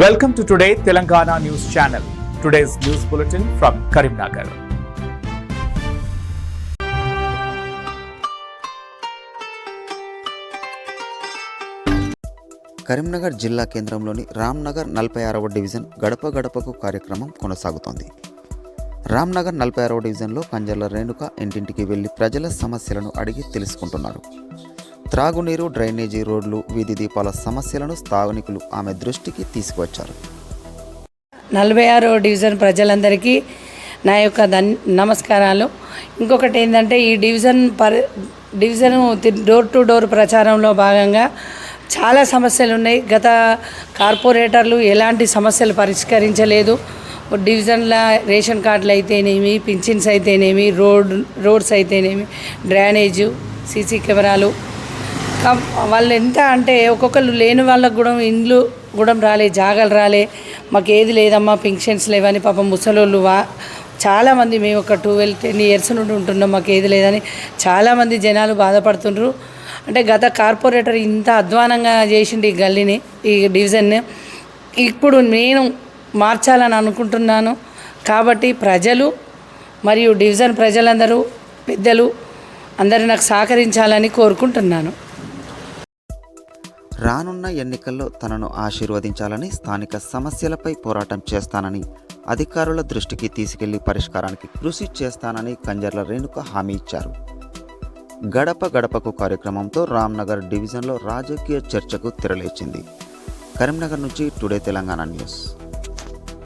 Welcome to Today Telangana News Channel. Today's news bulletin from Karimnagar. Karimnagar జిల్లా కేంద్రంలోని Ramnagar 46వ division గడప గడపకు కార్యక్రమం కొనసాగుతోంది. రామ్నగర్ 46వ డివిజన్లో కంజర్ల రేణుక ఇంటింటికి వెళ్లి ప్రజల సమస్యలను అడిగి తెలుసుకుంటున్నారు. త్రాగునీరు, డ్రైనేజీ, రోడ్లు, వీధి దీపాల సమస్యలను స్థానికులు ఆమె దృష్టికి తీసుకువచ్చారు. 46వ డివిజన్ ప్రజలందరికీ నా యొక్క నమస్కారాలు. ఇంకొకటి ఏంటంటే ఈ డివిజన్ డోర్ టు డోర్ ప్రచారంలో భాగంగా చాలా సమస్యలు ఉన్నాయి. గత కార్పొరేటర్లు ఎలాంటి సమస్యలు పరిష్కరించలేదు. డివిజన్ల రేషన్ కార్డులు అయితేనేమి, పింఛన్స్ అయితేనేమి, రోడ్స్ అయితేనేమి, డ్రైనేజు, సీసీ కెమెరాలు, వాళ్ళు ఎంత అంటే ఒక్కొక్కరు లేని వాళ్ళకు కూడా ఇండ్లు కూడా రాలే, జాగాలు రాలే, మాకు ఏది లేదమ్మా, పింఛన్స్ లేవని పాపం ముసలోళ్ళు చాలామంది, మేము ఒక 12-10 ఇయర్స్ నుండి ఉంటున్నాం, మాకు ఏది లేదని చాలామంది జనాలు బాధపడుతుండ్రు. అంటే గత కార్పొరేటర్ ఇంత అధ్వానంగా చేసిండు ఈ గల్లీని, ఈ డివిజన్ని. ఇప్పుడు నేను మార్చాలని అనుకుంటున్నాను. కాబట్టి ప్రజలు మరియు డివిజన్ ప్రజలందరూ, పెద్దలు అందరూ నాకు సహకరించాలని కోరుకుంటున్నాను. రానున్న ఎన్నికల్లో తనను ఆశీర్వదించాలని, స్థానిక సమస్యలపై పోరాటం చేస్తానని, అధికారుల దృష్టికి తీసుకెళ్లి పరిష్కారానికి కృషి చేస్తానని కంజర్ల రేణుక హామీ ఇచ్చారు. గడప గడపకు కార్యక్రమంతో రామ్నగర్ డివిజన్లో రాజకీయ చర్చకు తెరలేచింది. కరీంనగర్ నుంచి టుడే తెలంగాణ న్యూస్.